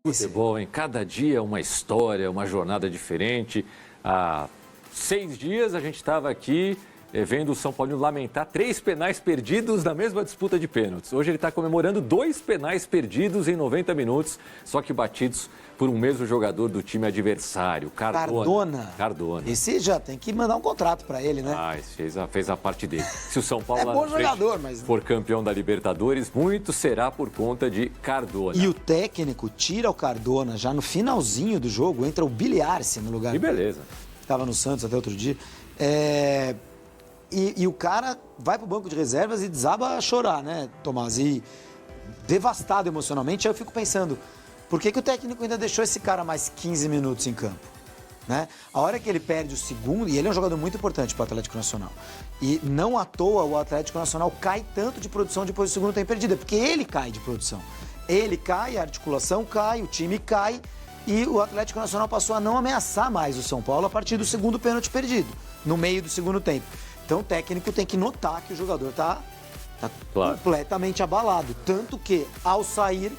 Futebol, hein? Cada dia é uma história, uma jornada diferente. Há 6 dias a gente estava aqui vendo o São Paulo lamentar 3 penais perdidos na mesma disputa de pênaltis. Hoje ele está comemorando 2 penais perdidos em 90 minutos, só que batidos por um mesmo jogador do time adversário, Cardona. Esse já tem que mandar um contrato para ele, né? Fez a parte dele. Se o São Paulo bom jogador, mas for campeão da Libertadores, muito será por conta de Cardona. E o técnico tira o Cardona já no finalzinho do jogo, entra o Billy Arce no lugar. Que beleza. Estava no Santos até outro dia. E o cara vai pro banco de reservas e desaba a chorar, né, Tomás? E devastado emocionalmente. Aí eu fico pensando, por que o técnico ainda deixou esse cara mais 15 minutos em campo? Né? A hora que ele perde o segundo, e ele é um jogador muito importante para o Atlético Nacional, e não à toa o Atlético Nacional cai tanto de produção depois do segundo tempo perdido, porque ele cai de produção. Ele cai, a articulação cai, o time cai, e o Atlético Nacional passou a não ameaçar mais o São Paulo a partir do segundo pênalti perdido, no meio do segundo tempo. Então o técnico tem que notar que o jogador está completamente abalado. Tanto que, ao sair,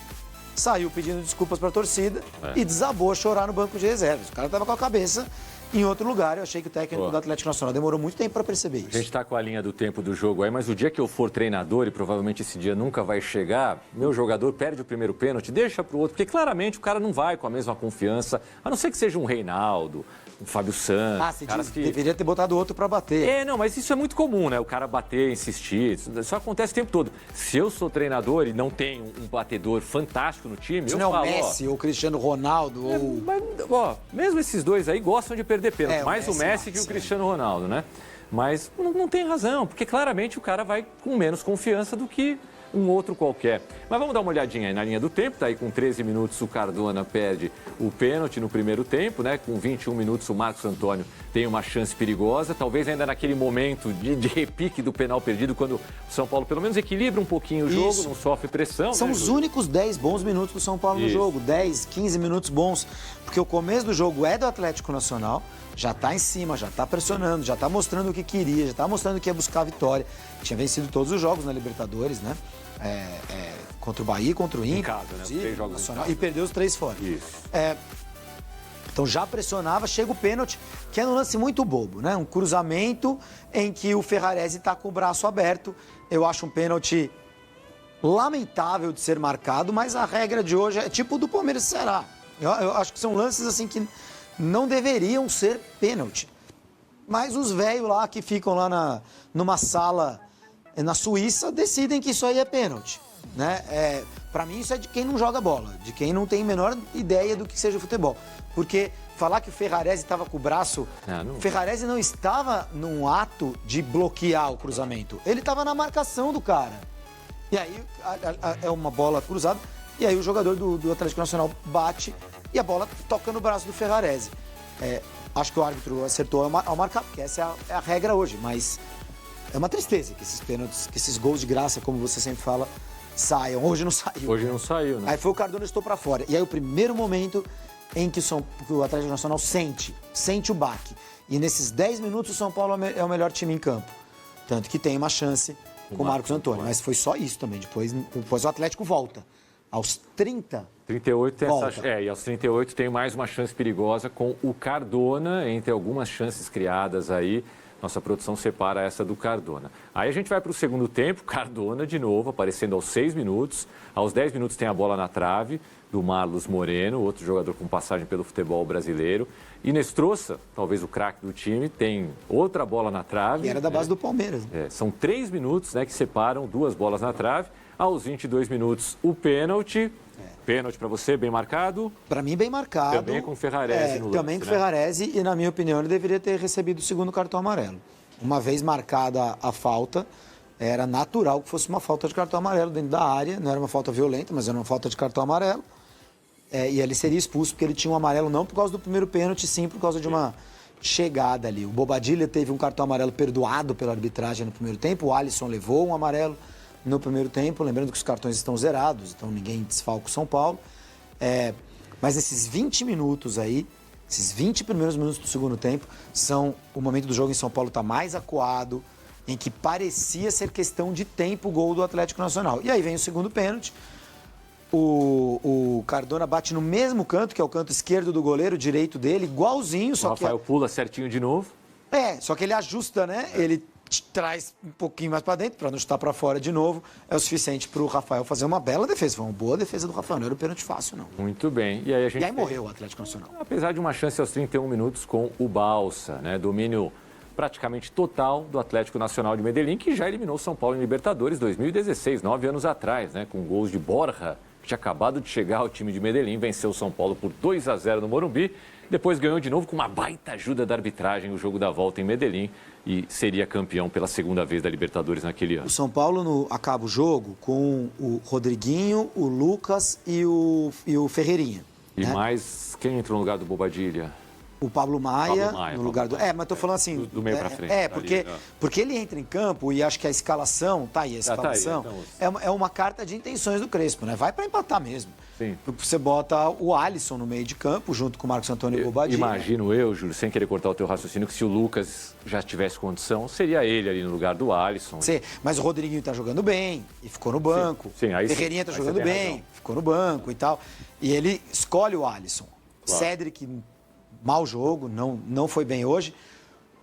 saiu pedindo desculpas para a torcida e desabou a chorar no banco de reservas. O cara estava com a cabeça em outro lugar. Eu achei que o técnico do Atlético Nacional demorou muito tempo para perceber isso. A gente está com a linha do tempo do jogo aí, mas o dia que eu for treinador, e provavelmente esse dia nunca vai chegar, meu jogador perde o primeiro pênalti, deixa para o outro, porque claramente o cara não vai com a mesma confiança, a não ser que seja um Reinaldo, um Fábio Santos. Você diz que deveria ter botado outro para bater. Não, mas isso é muito comum, né? O cara bater, insistir, isso acontece o tempo todo. Se eu sou treinador e não tenho um batedor fantástico no time, se não é o Messi ou Cristiano Ronaldo ou... Mas, mesmo esses dois aí gostam de perder pênalti, mais o Messi que o Cristiano Ronaldo, né? Mas não tem razão, porque claramente o cara vai com menos confiança do que um outro qualquer. Mas vamos dar uma olhadinha aí na linha do tempo, tá aí com 13 minutos o Cardona perde o pênalti no primeiro tempo, né? Com 21 minutos o Marcos Antônio tem uma chance perigosa, talvez ainda naquele momento de repique do penal perdido, quando o São Paulo pelo menos equilibra um pouquinho o jogo, não sofre pressão. São os únicos 10 bons minutos do São Paulo no jogo, 10, 15 minutos bons, porque o começo do jogo é do Atlético Nacional, já está em cima, já está pressionando, já está mostrando o que queria, já está mostrando que ia buscar a vitória. Tinha vencido todos os jogos na Libertadores, né? Contra o Bahia, contra o Inter. Em casa, né? 3 jogos Nacional, e perdeu os 3 fora. Então já pressionava, chega o pênalti, que é um lance muito bobo, né? Um cruzamento em que o Ferraresi está com o braço aberto. Eu acho um pênalti lamentável de ser marcado, mas a regra de hoje é tipo do Palmeiras e Ceará. Eu acho que são lances assim que não deveriam ser pênalti. Mas os velhos lá que ficam lá numa sala na Suíça decidem que isso aí é pênalti, né? Para mim isso é de quem não joga bola, de quem não tem a menor ideia do que seja futebol. Porque falar que o Ferraresi estava com o braço... O Ferraresi não estava num ato de bloquear o cruzamento. Ele estava na marcação do cara. E aí é uma bola cruzada, e aí o jogador do Atlético Nacional bate e a bola toca no braço do Ferraresi. Acho que o árbitro acertou ao marcar, porque essa é a regra hoje, mas é uma tristeza que esses pênaltis, que esses gols de graça, como você sempre fala, saiam. Hoje não saiu. Hoje não saiu, né? Aí foi o Cardona estou para fora. E aí o primeiro momento em que o Atlético Nacional sente o baque. E nesses 10 minutos o São Paulo é o melhor time em campo. Tanto que tem uma chance com o Marcos Antônio. Mas foi só isso também. Depois o Atlético volta. Aos 38 tem e aos 38 tem mais uma chance perigosa com o Cardona, entre algumas chances criadas aí. Nossa produção separa essa do Cardona. Aí a gente vai para o segundo tempo, Cardona de novo, aparecendo aos 6 minutos. Aos 10 minutos tem a bola na trave do Marlos Moreno, outro jogador com passagem pelo futebol brasileiro. Inestrosa, talvez o craque do time, tem outra bola na trave. E era da base do Palmeiras. São 3 minutos, né, que separam 2 bolas na trave. Aos 22 minutos, o pênalti. Pênalti para você, bem marcado? Para mim, bem marcado. Também com o Ferraresi no lance, também com o Ferraresi, e na minha opinião, ele deveria ter recebido o segundo cartão amarelo. Uma vez marcada a falta, era natural que fosse uma falta de cartão amarelo dentro da área. Não era uma falta violenta, mas era uma falta de cartão amarelo. E ele seria expulso porque ele tinha um amarelo não por causa do primeiro pênalti, sim por causa de uma chegada ali. O Bobadilla teve um cartão amarelo perdoado pela arbitragem no primeiro tempo, o Alisson levou um amarelo no primeiro tempo, lembrando que os cartões estão zerados, então ninguém desfalca o São Paulo. Mas esses 20 minutos aí, esses 20 primeiros minutos do segundo tempo, são o momento do jogo em São Paulo está mais acuado, em que parecia ser questão de tempo o gol do Atlético Nacional. E aí vem o segundo pênalti. O Cardona bate no mesmo canto, que é o canto esquerdo do goleiro, direito dele, igualzinho, só o Rafael pula certinho de novo. Só que ele ajusta, né? Ele traz um pouquinho mais para dentro, para não chutar para fora de novo. É o suficiente para o Rafael fazer uma bela defesa. Foi uma boa defesa do Rafael, não era um pênalti fácil, não. Muito bem. E aí morreu o Atlético Nacional. Apesar de uma chance aos 31 minutos com o Balsa, né? Domínio praticamente total do Atlético Nacional de Medellín, que já eliminou o São Paulo em Libertadores 2016, 9 anos atrás, né? Com gols de Borja, que tinha acabado de chegar ao time de Medellín, venceu o São Paulo por 2-0 no Morumbi. Depois ganhou de novo com uma baita ajuda da arbitragem o jogo da volta em Medellín e seria campeão pela segunda vez da Libertadores naquele ano. O São Paulo acaba o jogo com o Rodriguinho, o Lucas e o Ferreirinha. E mais, quem entrou no lugar do Bobadilha? O Pablo Maia no lugar do... mas tô falando assim... Do meio pra frente. Porque ele entra em campo e acho que a escalação... Tá aí, a escalação é uma carta de intenções do Crespo, né? Vai para empatar mesmo. Sim. Você bota o Alisson no meio de campo, junto com o Marcos Antônio e o Bobadilha. Imagino eu, Júlio, sem querer cortar o teu raciocínio, que se o Lucas já tivesse condição, seria ele ali no lugar do Alisson. Sim, mas o Rodriguinho tá jogando bem e ficou no banco. Sim, aí Ferreirinha tá jogando bem, ficou no banco e tal. E ele escolhe o Alisson. Claro. Cédric... Mau jogo, não foi bem hoje.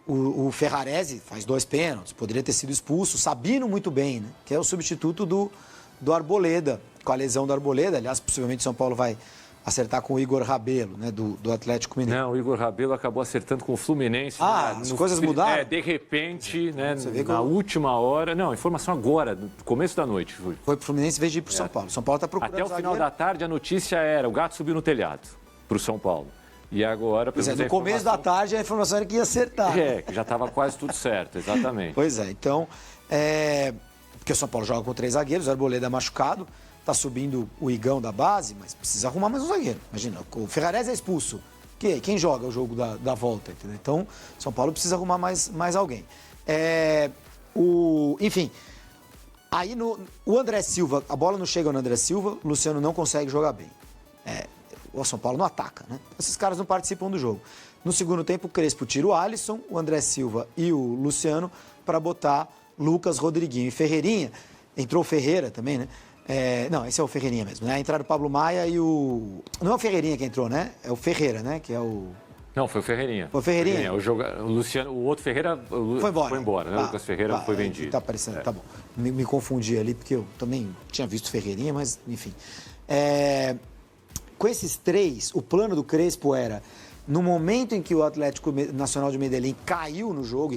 O Ferrarese faz 2 pênaltis, poderia ter sido expulso. Sabino muito bem, né? Que é o substituto do Arboleda, com a lesão do Arboleda. Aliás, possivelmente São Paulo vai acertar com o Igor Rabelo, né? Do Atlético Mineiro. Não, o Igor Rabelo acabou acertando com o Fluminense. As coisas mudaram? De repente, né? Na última hora. Não, informação agora, no começo da noite. Foi pro Fluminense em vez de ir pro São Paulo. São Paulo tá procurando até o final da tarde a notícia era: o gato subiu no telhado pro São Paulo. E agora... no começo da tarde a informação era que ia acertar. Que já estava quase tudo certo, exatamente. Pois é, então... Porque o São Paulo joga com 3 zagueiros, o Arboleda machucado, tá subindo o Igão da base, mas precisa arrumar mais um zagueiro. Imagina, o Ferrarese é expulso. Quem joga o jogo da volta, entendeu? Então, São Paulo precisa arrumar mais alguém. Enfim, aí o André Silva, a bola não chega no André Silva, o Luciano não consegue jogar bem. O São Paulo não ataca, né? Esses caras não participam do jogo. No segundo tempo, o Crespo tira o Alisson, o André Silva e o Luciano para botar Lucas, Rodriguinho e Ferreirinha. Entrou o Ferreira também, né? Não, esse é o Ferreirinha mesmo, né? Entraram o Pablo Maia e o... Não é o Ferreirinha que entrou, né? É o Ferreira, né? Que é o... Não, foi o Ferreirinha. Foi o Ferreirinha? O Luciano, o outro Ferreira foi embora, né? O Lucas Ferreira foi vendido. Tá aparecendo, tá bom. Me confundi ali, porque eu também tinha visto Ferreirinha, mas enfim. Com esses 3, o plano do Crespo era, no momento em que o Atlético Nacional de Medellín caiu no jogo,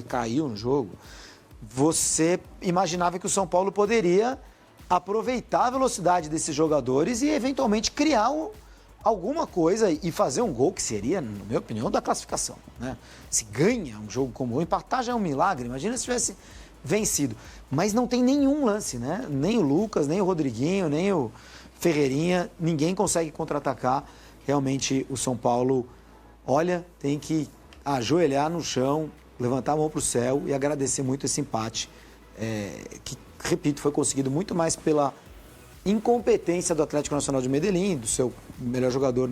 você imaginava que o São Paulo poderia aproveitar a velocidade desses jogadores e eventualmente criar alguma coisa e fazer um gol que seria, na minha opinião, da classificação, né? Se ganha um jogo como o empatar já é um milagre, imagina se tivesse vencido. Mas não tem nenhum lance, né? Nem o Lucas, nem o Rodriguinho, nem o Ferreirinha, ninguém consegue contra-atacar. Realmente o São Paulo, tem que ajoelhar no chão, levantar a mão para o céu e agradecer muito esse empate, que, repito, foi conseguido muito mais pela incompetência do Atlético Nacional de Medellín, do seu melhor jogador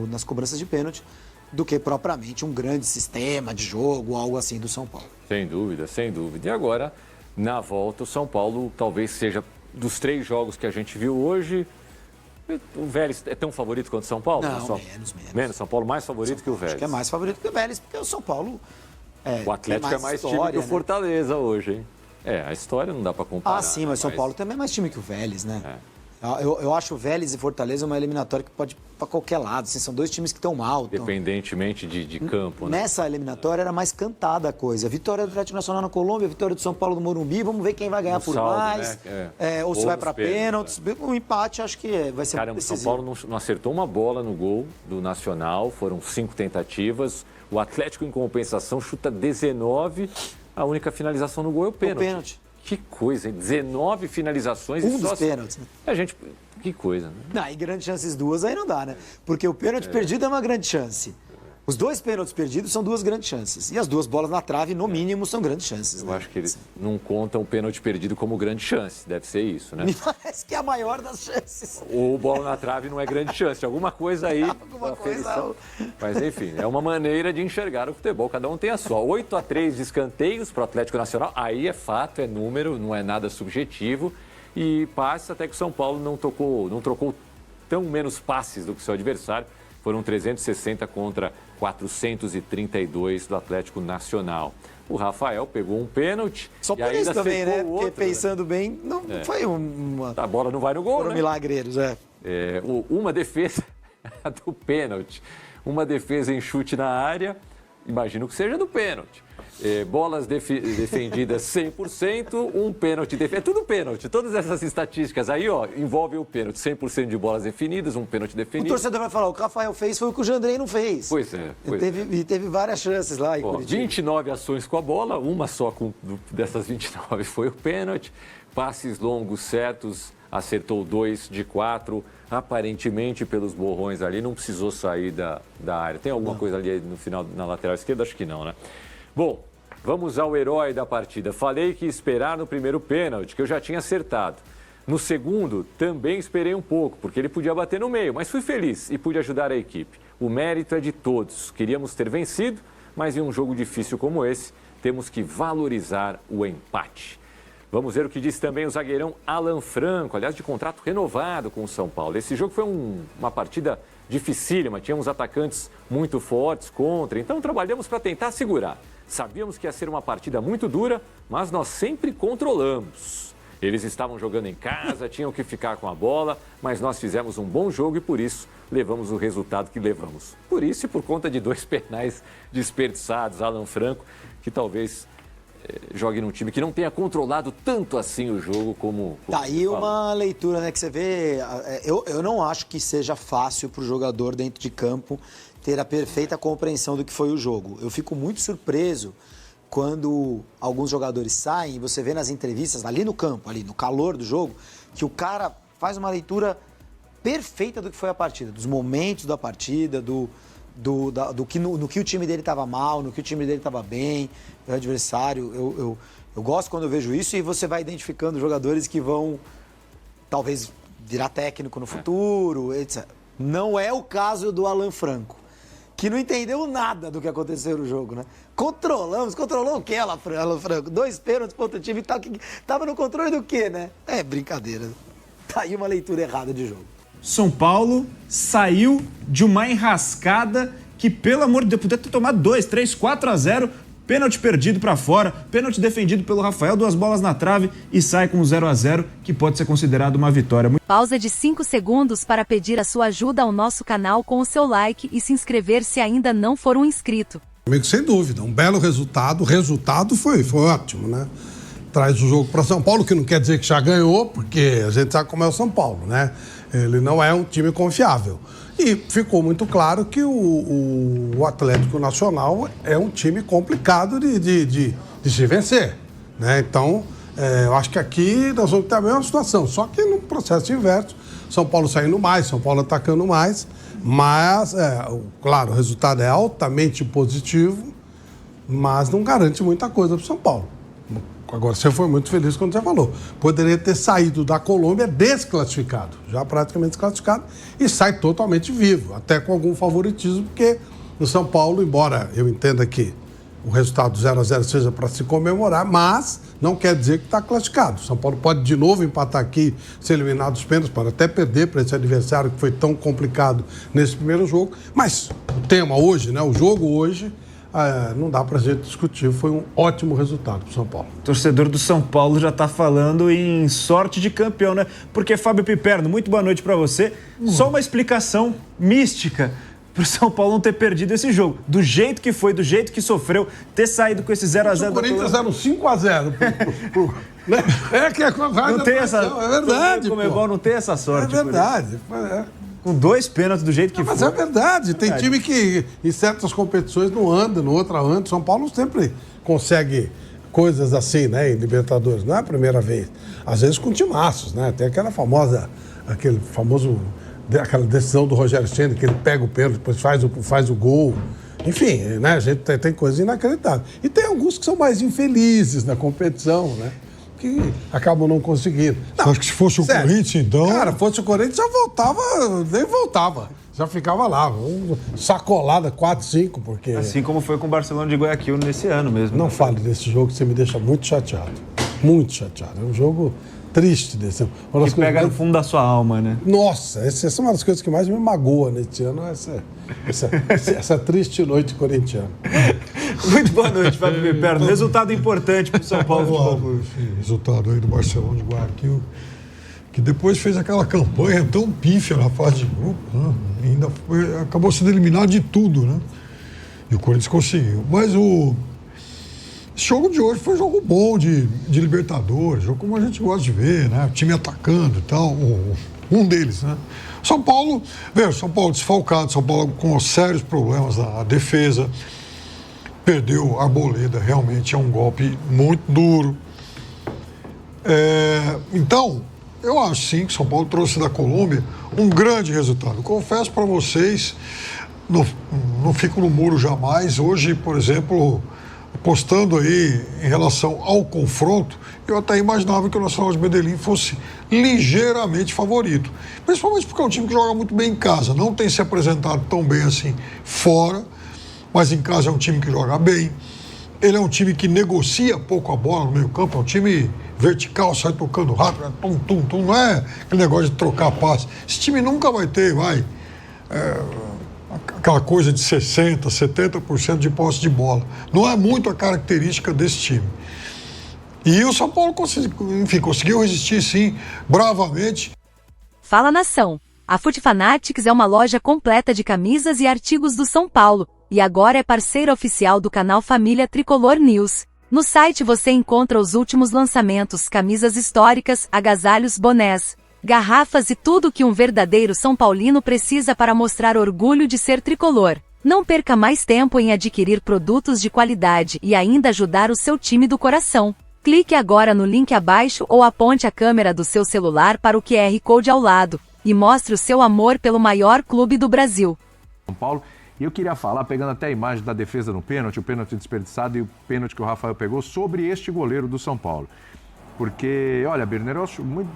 nas cobranças de pênalti, do que propriamente um grande sistema de jogo, algo assim do São Paulo. Sem dúvida, sem dúvida. E agora, na volta, o São Paulo talvez seja, dos 3 jogos que a gente viu hoje... O Vélez é tão favorito quanto o São Paulo? Não, menos. São Paulo mais favorito que o Vélez. Acho que é mais favorito que o Vélez, porque o São Paulo... o Atlético é mais história, time que o né? Fortaleza hoje, hein? A história não dá para comparar. Sim, mas São Paulo também é mais time que o Vélez, né? Eu acho o Vélez e Fortaleza uma eliminatória que pode ir para qualquer lado. Assim, são 2 times que estão mal. Independentemente de campo, né? Nessa eliminatória era mais cantada a coisa. Vitória do Atlético Nacional na Colômbia, vitória do São Paulo no Morumbi. Vamos ver quem vai ganhar por saldo, mais. Né? Ou se vai para pênaltis. Um empate acho que vai ser decisivo. O São Paulo não acertou uma bola no gol do Nacional. Foram 5 tentativas. O Atlético, em compensação, chuta 19. A única finalização no gol é o pênalti. Que coisa, hein? 19 finalizações e dos pênaltis, né? Que coisa, né? E grandes chances 2 aí não dá, né? Porque o pênalti perdido é uma grande chance. Os 2 pênaltis perdidos são 2 grandes chances. E as 2 bolas na trave, no mínimo, são grandes chances. Eu acho que eles não contam o pênalti perdido como grande chance. Deve ser isso, né? Me parece que é a maior das chances. Ou bola na trave não é grande chance. Alguma coisa aí. Mas, enfim, é uma maneira de enxergar o futebol. Cada um tem a sua. 8-3 de escanteios para o Atlético Nacional. Aí é fato, é número, não é nada subjetivo. E passa até que o São Paulo não trocou tão menos passes do que seu adversário. Foram 360 contra 432 do Atlético Nacional. O Rafael pegou um pênalti. Só por isso também, né? Porque pensando bem, não foi uma... A bola não vai no gol, foram milagreiros, uma defesa do pênalti. Uma defesa em chute na área, imagino que seja do pênalti. Bolas defendidas 100%, um pênalti defendido. É tudo pênalti. Todas essas estatísticas aí, envolvem o pênalti. 100% de bolas definidas, um pênalti definido. O torcedor vai falar, o que o Rafael fez foi o que o Jandrei não fez. Pois é. Teve várias chances lá. 29 ações com a bola, uma só dessas 29 foi o pênalti. Passes longos certos, acertou 2 de 4. Aparentemente, pelos borrões ali, não precisou sair da área. Tem alguma coisa ali no final, na lateral esquerda? Acho que não, né? Bom, vamos ao herói da partida. Falei que ia esperar no primeiro pênalti, que eu já tinha acertado. No segundo, também esperei um pouco, porque ele podia bater no meio, mas fui feliz e pude ajudar a equipe. O mérito é de todos. Queríamos ter vencido, mas em um jogo difícil como esse, temos que valorizar o empate. Vamos ver o que disse também o zagueirão Alan Franco, aliás, de contrato renovado com o São Paulo. Esse jogo foi uma partida dificílima, tínhamos atacantes muito fortes contra, então trabalhamos para tentar segurar. Sabíamos que ia ser uma partida muito dura, mas nós sempre controlamos. Eles estavam jogando em casa, tinham que ficar com a bola, mas nós fizemos um bom jogo e por isso levamos o resultado que levamos. Por isso e por conta de 2 penais desperdiçados, Alan Franco, que talvez jogue num time que não tenha controlado tanto assim o jogo como tá aí uma leitura, né, que você vê. Eu não acho que seja fácil para o jogador dentro de campo ter a perfeita compreensão do que foi o jogo. Eu fico muito surpreso quando alguns jogadores saem e você vê nas entrevistas, ali no campo, ali no calor do jogo, que o cara faz uma leitura perfeita do que foi a partida, dos momentos da partida, no que o time dele estava mal, no que o time dele estava bem, o adversário. Eu gosto quando eu vejo isso e você vai identificando jogadores que vão, talvez, virar técnico no futuro, etc. Não é o caso do Alan Franco, que não entendeu nada do que aconteceu no jogo, né? Controlou o quê, Alan Franco? 2 pênaltis para outro time e tal, tava no controle do quê, né? É brincadeira. Tá aí uma leitura errada de jogo. São Paulo saiu de uma enrascada que, pelo amor de Deus, podia ter tomado 2, 3, 4-0, pênalti perdido para fora, pênalti defendido pelo Rafael, 2 bolas na trave e sai com 0-0, que pode ser considerado uma vitória. Pausa de 5 segundos para pedir a sua ajuda ao nosso canal com o seu like e se inscrever se ainda não for um inscrito. Amigo, sem dúvida, um belo resultado. O resultado foi ótimo, né? Traz o jogo para São Paulo, que não quer dizer que já ganhou, porque a gente sabe como é o São Paulo, né? Ele não é um time confiável. E ficou muito claro que o Atlético Nacional é um time complicado de se vencer, né? Então, eu acho que aqui nós vamos ter a mesma situação, só que no processo inverso, São Paulo saindo mais, São Paulo atacando mais, mas, claro, o resultado é altamente positivo, mas não garante muita coisa para o São Paulo. Agora, você foi muito feliz quando você falou. Poderia ter saído da Colômbia desclassificado, já praticamente desclassificado, e sai totalmente vivo, até com algum favoritismo, porque no São Paulo, embora eu entenda que o resultado 0-0 seja para se comemorar, mas não quer dizer que está classificado. São Paulo pode de novo empatar aqui, ser eliminado dos pênaltis, pode até perder para esse adversário que foi tão complicado nesse primeiro jogo. Mas o tema hoje, né, o jogo hoje, não dá pra gente discutir, foi um ótimo resultado pro São Paulo. O torcedor do São Paulo já tá falando em sorte de campeão, né? Porque, Fábio Piperno, muito boa noite pra você. Só uma explicação mística pro São Paulo não ter perdido esse jogo. Do jeito que foi, do jeito que sofreu, ter saído com esse 0-0... O Corinthians era um 5-0 né? Não tem essa... É verdade, o Comebol não tem essa sorte. É verdade, Com 2 pênaltis do jeito que foi. Mas é verdade. Tem time que em certas competições não anda, no outra anda. São Paulo sempre consegue coisas assim, né, em Libertadores. Não é a primeira vez. Às vezes com timaços, né? Tem aquela decisão do Rogério Ceni, que ele pega o pênalti, depois faz o gol. Enfim, né? A gente tem coisas inacreditáveis. E tem alguns que são mais infelizes na competição, né? Que acabam não conseguindo. Não, acho que se fosse o Corinthians, então... Cara, fosse o Corinthians, já voltava, nem voltava. Já ficava lá, sacolada 4-5, porque... Assim como foi com o Barcelona de Guayaquil nesse ano mesmo. Não fale desse jogo, que você me deixa muito chateado. Muito chateado. É um jogo triste desse. Que pega no fundo da sua alma, né? Nossa, essa é uma das coisas que mais me magoa nesse ano, essa triste noite corintiana. Muito boa noite, Fábio Piperno. Resultado importante para o São Paulo. Esse resultado aí do Barcelona de Guayaquil, que depois fez aquela campanha tão pífia na fase de grupo, né? E ainda acabou sendo eliminado de tudo, né? E o Corinthians conseguiu. Mas esse jogo de hoje foi um jogo bom de Libertadores, jogo como a gente gosta de ver, né? O time atacando e tal, um deles, né? São Paulo desfalcado, São Paulo com sérios problemas na defesa, perdeu a Arboleda, realmente é um golpe muito duro. Então, eu acho sim que São Paulo trouxe da Colômbia um grande resultado. Confesso para vocês, não fico no muro jamais. Hoje, por exemplo, apostando aí em relação ao confronto, eu até imaginava que o Nacional de Medellín fosse ligeiramente favorito. Principalmente porque é um time que joga muito bem em casa, não tem se apresentado tão bem assim fora, mas em casa é um time que joga bem. Ele é um time que negocia pouco a bola no meio campo, é um time vertical, sai tocando rápido, não é aquele negócio de trocar passe. Esse time nunca vai ter, aquela coisa de 60%, 70% de posse de bola. Não é muito a característica desse time. E o São Paulo conseguiu resistir, sim, bravamente. Fala, nação! A Foot Fanatics é uma loja completa de camisas e artigos do São Paulo, e agora é parceira oficial do canal Família Tricolor News. No site você encontra os últimos lançamentos, camisas históricas, agasalhos, bonés, garrafas e tudo que um verdadeiro São Paulino precisa para mostrar orgulho de ser tricolor. Não perca mais tempo em adquirir produtos de qualidade e ainda ajudar o seu time do coração. Clique agora no link abaixo ou aponte a câmera do seu celular para o QR Code ao lado e mostre o seu amor pelo maior clube do Brasil. São Paulo. E eu queria falar, pegando até a imagem da defesa no pênalti, o pênalti desperdiçado e o pênalti que o Rafael pegou, sobre este goleiro do São Paulo. Porque, olha, Birner, eu acho muito...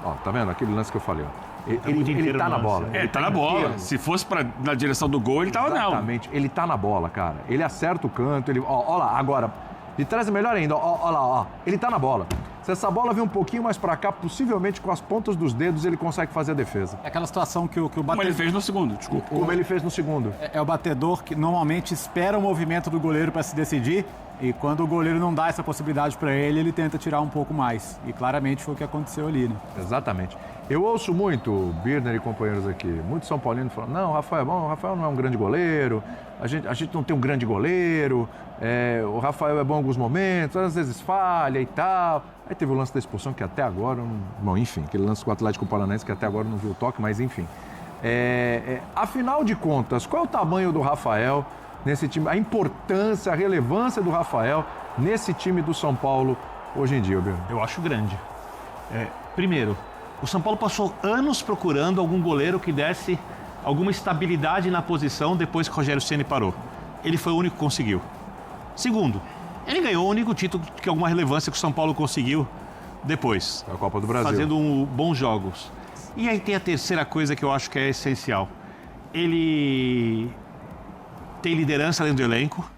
Ó, tá vendo aquele lance que eu falei? Ó. Ele tá na bola. Ele tá na bola. Se fosse na direção do gol, ele tava não. Exatamente. Ele tá na bola, cara. Ele acerta o canto, ele... Ó lá, agora... De trás é melhor ainda, ó lá, ó. Ele tá na bola. Se essa bola vir um pouquinho mais pra cá, possivelmente com as pontas dos dedos ele consegue fazer a defesa. É aquela situação que o batedor... Como ele fez no segundo, desculpa. Como ele fez no segundo. É o batedor que normalmente espera o movimento do goleiro para se decidir e quando o goleiro não dá essa possibilidade para ele, ele tenta tirar um pouco mais. E claramente foi o que aconteceu ali, né? Exatamente. Eu ouço muito, Birner e companheiros aqui, muitos São Paulinos falando, não, o Rafael é bom, o Rafael não é um grande goleiro, a gente não tem um grande goleiro, o Rafael é bom em alguns momentos, às vezes falha e tal. Aí teve o lance da expulsão que até agora, bom, enfim, aquele lance com o Atlético Paranaense que até agora não viu o toque, mas enfim. Afinal de contas, qual é o tamanho do Rafael nesse time, a importância, a relevância do Rafael nesse time do São Paulo hoje em dia, Birner? Eu acho grande. Primeiro, o São Paulo passou anos procurando algum goleiro que desse alguma estabilidade na posição depois que o Rogério Ceni parou. Ele foi o único que conseguiu. Segundo, ele ganhou o único título que alguma relevância que o São Paulo conseguiu depois. A Copa do Brasil. Fazendo bons jogos. E aí tem a terceira coisa que eu acho que é essencial. Ele tem liderança dentro do elenco.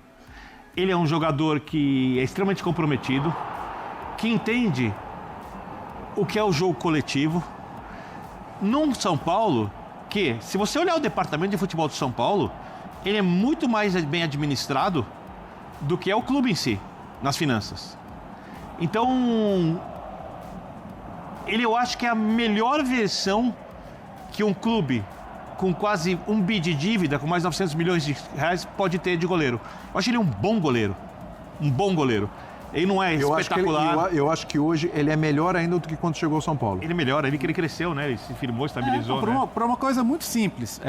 Ele é um jogador que é extremamente comprometido, que entende o que é o jogo coletivo. Num São Paulo que, se você olhar o departamento de futebol do São Paulo, ele é muito mais bem administrado do que é o clube em si, nas finanças. Então, eu acho que é a melhor versão que um clube com quase 1 bi de dívida, com mais 900 milhões de reais, pode ter de goleiro. Eu acho ele um bom goleiro. Um bom goleiro. Ele não é espetacular. Eu acho que hoje ele é melhor ainda do que quando chegou ao São Paulo. Ele é melhor, ele cresceu, né? Ele se firmou, estabilizou. Por uma coisa muito simples.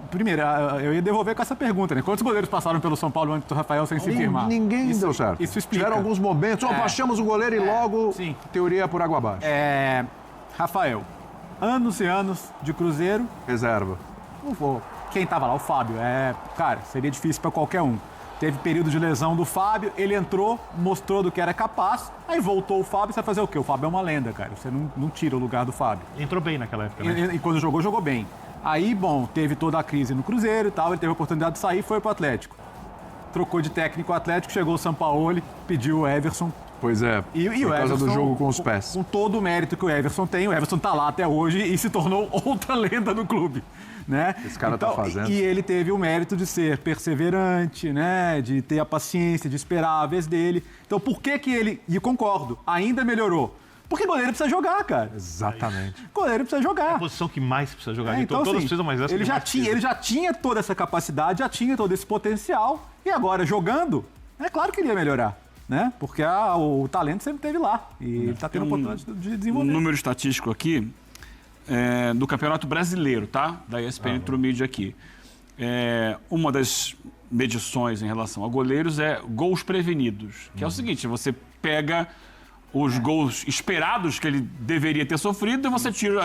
Primeiro, eu ia devolver com essa pergunta, né? Quantos goleiros passaram pelo São Paulo antes do Rafael sem se firmar? Ninguém deu certo. Isso explica. Tiveram alguns momentos, achamos o goleiro e logo, sim. Teoria por água abaixo. Rafael, anos e anos de Cruzeiro. Reserva. Quem tava lá? O Fábio. Cara, seria difícil para qualquer um. Teve período de lesão do Fábio, ele entrou, mostrou do que era capaz, aí voltou o Fábio, você vai fazer o quê? O Fábio é uma lenda, cara. Você não tira o lugar do Fábio. Entrou bem naquela época, né? E quando jogou bem. Aí, bom, teve toda a crise no Cruzeiro e tal, ele teve a oportunidade de sair e foi pro Atlético. Trocou de técnico o Atlético, chegou o Sampaoli, pediu o Everson Pois é, E por o causa Everson, do jogo com os pés. Com todo o mérito que o Everson tem, o Everson tá lá até hoje e se tornou outra lenda no clube. Né? Esse cara tá fazendo. E ele teve o mérito de ser perseverante, né? De ter a paciência, de esperar a vez dele. Então, por que ele, e concordo, ainda melhorou? Porque goleiro precisa jogar, cara. Exatamente. Goleiro precisa jogar. É a posição que mais precisa jogar. Então, todos assim, precisam, mas essa ele já tinha toda essa capacidade, já tinha todo esse potencial. E agora, jogando, é claro que ele ia melhorar. Né? Porque o talento sempre esteve lá. E ele está tendo oportunidade de desenvolver. Um número estatístico aqui do Campeonato Brasileiro, tá? Da ESPN True Media aqui. Uma das medições em relação a goleiros é gols prevenidos. Que é o seguinte, você pega os gols esperados que ele deveria ter sofrido e você tira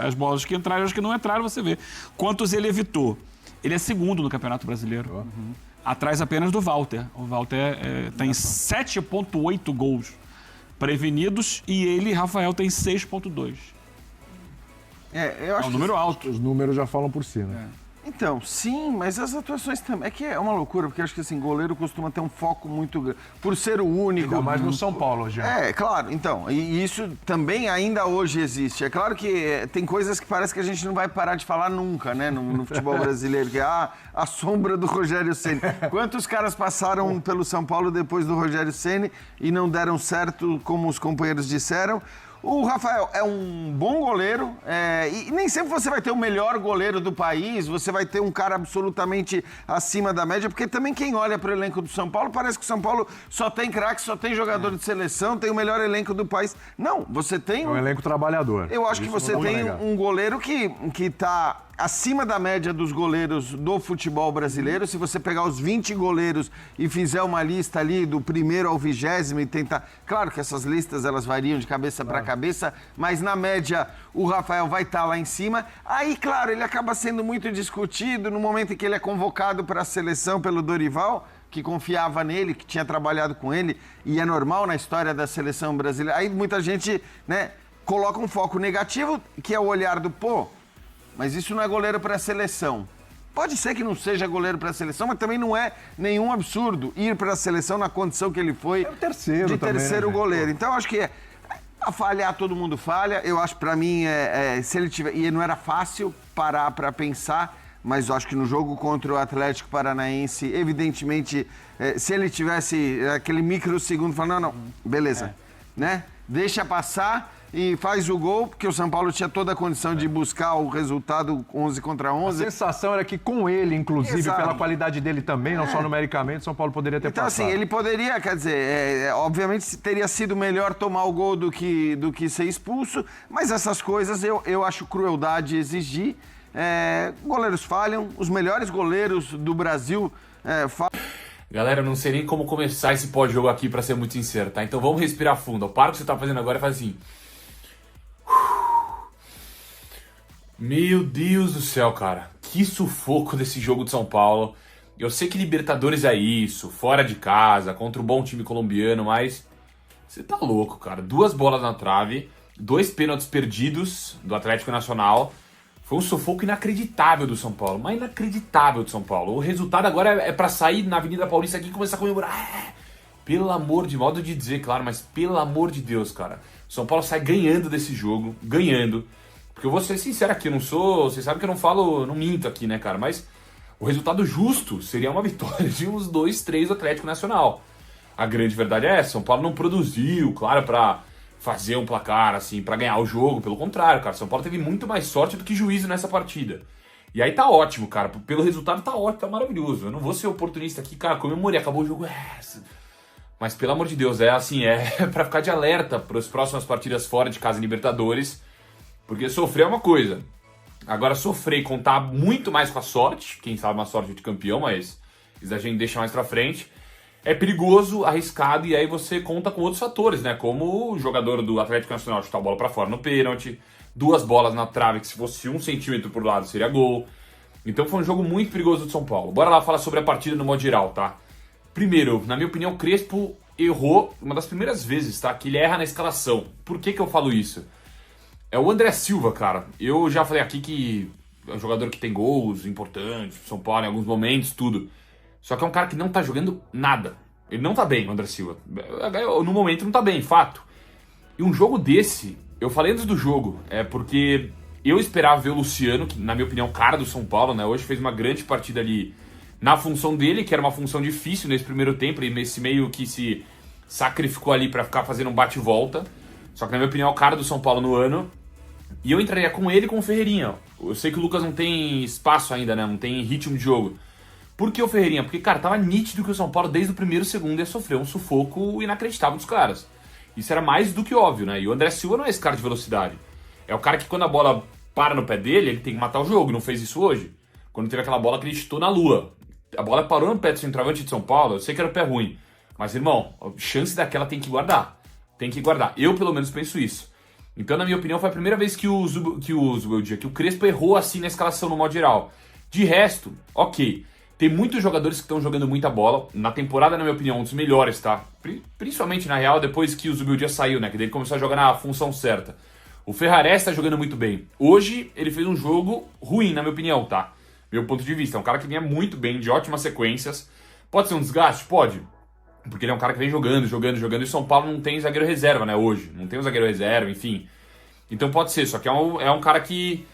as bolas que entraram e as que não entraram, você vê quantos ele evitou. Ele é segundo no Campeonato Brasileiro. Atrás apenas do Walter. O Walter tem 7,8 gols prevenidos e ele, Rafael, tem 6,2. Eu acho um número alto. Os números já falam por si, né? Então, sim, mas as atuações também. É que é uma loucura, porque eu acho que assim, goleiro costuma ter um foco muito grande. Por ser o único. Ainda mais no São Paulo, já. Claro, então. E isso também ainda hoje existe. É claro que tem coisas que parece que a gente não vai parar de falar nunca, né? No futebol brasileiro, que é a sombra do Rogério Ceni. Quantos caras passaram pelo São Paulo depois do Rogério Ceni e não deram certo, como os companheiros disseram? O Rafael é um bom goleiro e nem sempre você vai ter o melhor goleiro do país, você vai ter um cara absolutamente acima da média, porque também quem olha para o elenco do São Paulo, parece que o São Paulo só tem craque, só tem jogador de seleção, tem o melhor elenco do país. Não, você tem... É um elenco trabalhador. Eu acho que você tem um goleiro que está acima da média dos goleiros do futebol brasileiro. Se você pegar os 20 goleiros e fizer uma lista ali do primeiro ao 20º e tentar... Claro que essas listas elas variam de cabeça para cabeça, mas na média o Rafael vai estar lá em cima. Aí, claro, ele acaba sendo muito discutido no momento em que ele é convocado para a seleção pelo Dorival, que confiava nele, que tinha trabalhado com ele, e é normal na história da seleção brasileira. Aí muita gente, né, coloca um foco negativo, que é o olhar do mas isso não é goleiro para a seleção. Pode ser que não seja goleiro para a seleção, mas também não é nenhum absurdo ir para a seleção na condição que ele foi o terceiro de também, terceiro né, goleiro. Então, acho que a falhar, todo mundo falha. Eu acho, para mim, se ele tiver... E não era fácil parar para pensar, mas eu acho que no jogo contra o Atlético Paranaense, evidentemente, se ele tivesse aquele microsegundo, falando, não, beleza, né? Deixa passar... E faz o gol, porque o São Paulo tinha toda a condição de buscar o resultado 11 contra 11. A sensação era que com ele, inclusive, Exato. pela qualidade dele também, não só numericamente, o São Paulo poderia ter passado. Então, assim, ele poderia, quer dizer, obviamente teria sido melhor tomar o gol do que ser expulso, mas essas coisas eu acho crueldade exigir. Goleiros falham, os melhores goleiros do Brasil falham. Galera, eu não sei nem como começar esse pós-jogo aqui, pra ser muito sincero, tá? Então vamos respirar fundo. Para o que você tá fazendo agora e faz assim... Meu Deus do céu, cara. Que sufoco desse jogo de São Paulo. Eu sei que Libertadores é isso, fora de casa, contra um bom time colombiano, mas... Você tá louco, cara. 2 bolas na trave, 2 pênaltis perdidos do Atlético Nacional. Foi um sufoco inacreditável do São Paulo, mas inacreditável do São Paulo. O resultado agora é pra sair na Avenida Paulista aqui e começar a comemorar. Pelo amor de... Modo de dizer, claro, mas pelo amor de Deus, cara. O São Paulo sai ganhando desse jogo, ganhando... Porque eu vou ser sincero aqui, eu não sou... Vocês sabem que eu não falo, não minto aqui, né, cara? Mas o resultado justo seria uma vitória de uns 2-3 do Atlético Nacional. A grande verdade é essa, São Paulo não produziu, claro, pra fazer um placar, assim, pra ganhar o jogo. Pelo contrário, cara, São Paulo teve muito mais sorte do que juízo nessa partida. E aí tá ótimo, cara, pelo resultado tá ótimo, tá maravilhoso. Eu não vou ser oportunista aqui, cara, comemorei, acabou o jogo, Mas pelo amor de Deus, é pra ficar de alerta pras próximas partidas fora de casa em Libertadores. Porque sofrer é uma coisa. Agora sofrer e contar muito mais com a sorte, quem sabe uma sorte de campeão, mas isso a gente deixa mais pra frente, é perigoso, arriscado, e aí você conta com outros fatores, né? Como o jogador do Atlético Nacional chutar a bola pra fora no pênalti, 2 bolas na trave, que se fosse 1 centímetro por lado seria gol. Então foi um jogo muito perigoso do São Paulo. Bora lá falar sobre a partida no modo geral, tá? Primeiro, na minha opinião, o Crespo errou uma das primeiras vezes, tá? Que ele erra na escalação. Por que eu falo isso? É o André Silva, cara. Eu já falei aqui que é um jogador que tem gols importantes, São Paulo em alguns momentos, tudo. Só que é um cara que não tá jogando nada. Ele não tá bem, o André Silva. No momento não tá bem, fato. E um jogo desse, eu falei antes do jogo, porque eu esperava ver o Luciano, que na minha opinião é o cara do São Paulo, né? Hoje fez uma grande partida ali na função dele, que era uma função difícil nesse primeiro tempo, e nesse meio que se sacrificou ali pra ficar fazendo um bate-volta. Só que na minha opinião é o cara do São Paulo no ano. E eu entraria com ele e com o Ferreirinha. Eu sei que o Lucas não tem espaço ainda, né? Não tem ritmo de jogo. Por que o Ferreirinha? Porque, cara, tava nítido que o São Paulo, desde o primeiro segundo, ia sofrer um sufoco inacreditável dos caras. Isso era mais do que óbvio, né? E o André Silva não é esse cara de velocidade. É o cara que, quando a bola para no pé dele, ele tem que matar o jogo. Não fez isso hoje. Quando teve aquela bola que ele chutou na lua. A bola parou no pé do centroavante de São Paulo. Eu sei que era o pé ruim. Mas, irmão, a chance daquela tem que guardar. Tem que guardar. Eu, pelo menos, penso isso. Então, na minha opinião, foi a primeira vez que o Crespo errou assim na escalação no modo geral. De resto, ok. Tem muitos jogadores que estão jogando muita bola. Na temporada, na minha opinião, um dos melhores, tá? Principalmente, na real, depois que o Zubeldia saiu, né? Que ele começou a jogar na função certa. O Ferrarés tá jogando muito bem. Hoje, ele fez um jogo ruim, na minha opinião, tá? Meu ponto de vista. É um cara que vinha muito bem, de ótimas sequências. Pode ser um desgaste? Pode. Porque ele é um cara que vem jogando. E o São Paulo não tem zagueiro reserva, né? Hoje. Não tem um zagueiro reserva, enfim. Então pode ser. Só que é um cara que...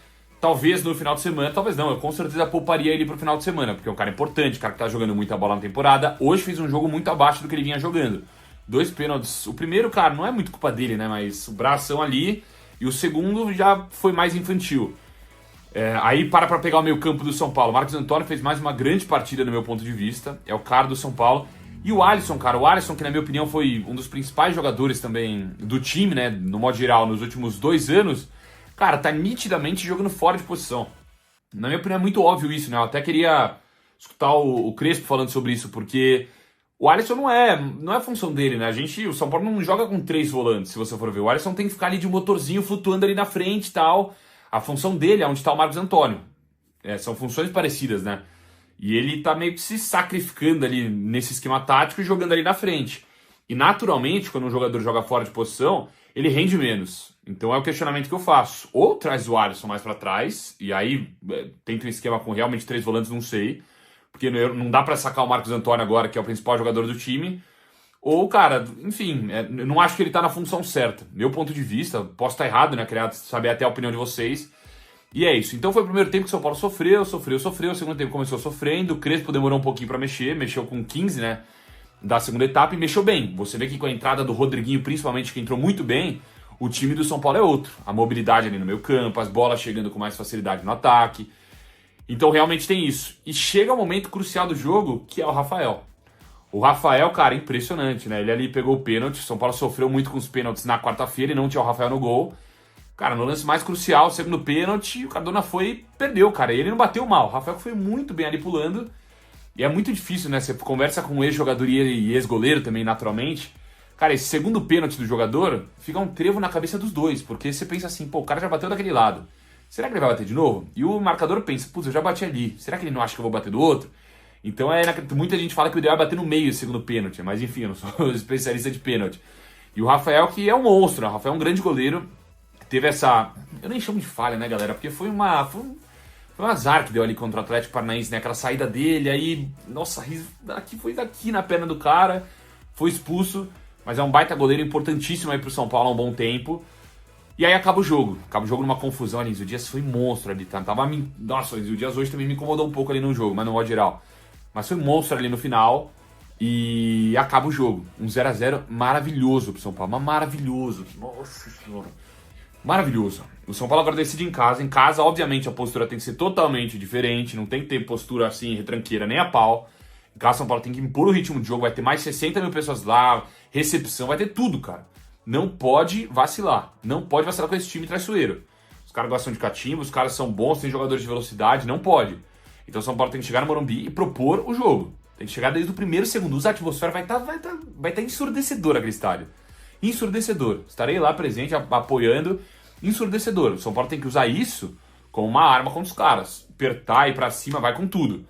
Talvez no final de semana, talvez não, eu com certeza pouparia ele pro final de semana, porque é um cara importante, cara que tá jogando muita bola na temporada. Hoje fez um jogo muito abaixo do que ele vinha jogando. 2 pênaltis. O primeiro, cara, não é muito culpa dele, né? Mas o bração ali, e o segundo já foi mais infantil. Aí para pegar o meio campo do São Paulo. Marcos Antônio fez mais uma grande partida no meu ponto de vista. É o cara do São Paulo. E o Alisson, cara, que na minha opinião foi um dos principais jogadores também do time, né? No modo geral, nos últimos 2 anos. Cara, tá nitidamente jogando fora de posição. Na minha opinião é muito óbvio isso, né? Eu até queria escutar o Crespo falando sobre isso, porque o Alisson não é a função dele, né? O São Paulo não joga com 3 volantes, se você for ver. O Alisson tem que ficar ali de motorzinho flutuando ali na frente e tal. A função dele é onde tá o Marcos Antônio. São funções parecidas, né? E ele tá meio que se sacrificando ali nesse esquema tático e jogando ali na frente. E naturalmente, quando um jogador joga fora de posição, ele rende menos. Então é o questionamento que eu faço. Ou traz o Alisson mais pra trás, e aí tenta um esquema com realmente 3 volantes, não sei. Porque não dá pra sacar o Marcos Antônio agora, que é o principal jogador do time. Ou, cara, enfim, não acho que ele tá na função certa. Meu ponto de vista, posso estar errado, né? Queria saber até a opinião de vocês. E é isso. Então foi o primeiro tempo que o São Paulo sofreu. O segundo tempo começou sofrendo. O Crespo demorou um pouquinho pra mexer. Mexeu com 15, né? Da segunda etapa e mexeu bem. Você vê que com a entrada do Rodriguinho, principalmente, que entrou muito bem, o time do São Paulo é outro. A mobilidade ali no meio campo, as bolas chegando com mais facilidade no ataque. Então realmente tem isso. E chega o momento crucial do jogo, que é o Rafael. O Rafael, cara, impressionante, né? Ele ali pegou o pênalti. O São Paulo sofreu muito com os pênaltis na quarta-feira e não tinha o Rafael no gol. Cara, no lance mais crucial, o segundo pênalti, o Cardona foi e perdeu, cara. E ele não bateu mal. O Rafael foi muito bem ali pulando. E é muito difícil, né? Você conversa com um ex-jogador e ex-goleiro também, naturalmente. Cara, esse segundo pênalti do jogador fica um trevo na cabeça dos dois. Porque você pensa assim, pô, o cara já bateu daquele lado. Será que ele vai bater de novo? E o marcador pensa, putz, eu já bati ali. Será que ele não acha que eu vou bater do outro? Então muita gente fala que o ideal é bater no meio esse segundo pênalti. Mas enfim, eu não sou especialista de pênalti. E o Rafael, que é um monstro, né? O Rafael é um grande goleiro. Teve essa... Eu nem chamo de falha, né, galera? Porque foi um azar que deu ali contra o Atlético Paranaense, né? Aquela saída dele, aí... Nossa, foi daqui na perna do cara. Foi expulso. Mas é um baita goleiro importantíssimo aí pro São Paulo há um bom tempo. E aí acaba o jogo. Acaba o jogo numa confusão ali. O Dias foi monstro ali, tá? Nossa, o Dias hoje também me incomodou um pouco ali no jogo, mas no modo geral. Mas foi monstro ali no final. E acaba o jogo. Um 0x0 maravilhoso pro São Paulo. Mas maravilhoso. Nossa senhora. Maravilhoso. O São Paulo agora decide em casa. Em casa, obviamente, a postura tem que ser totalmente diferente. Não tem que ter postura assim, retranqueira, nem a pau. Em casa, o São Paulo tem que impor o ritmo de jogo. Vai ter mais 60 mil pessoas lá. Recepção, vai ter tudo, cara. Não pode vacilar. Não pode vacilar com esse time traiçoeiro. Os caras gostam de catimbo, os caras são bons, tem jogadores de velocidade. Não pode. Então o São Paulo tem que chegar no Morumbi e propor o jogo. Tem que chegar desde o primeiro segundo. A atmosfera vai estar ensurdecedora aquele estádio. Ensurdecedor. Estarei lá presente, apoiando. Ensurdecedor. O São Paulo tem que usar isso como uma arma contra os caras. Apertar, ir pra cima, vai com tudo.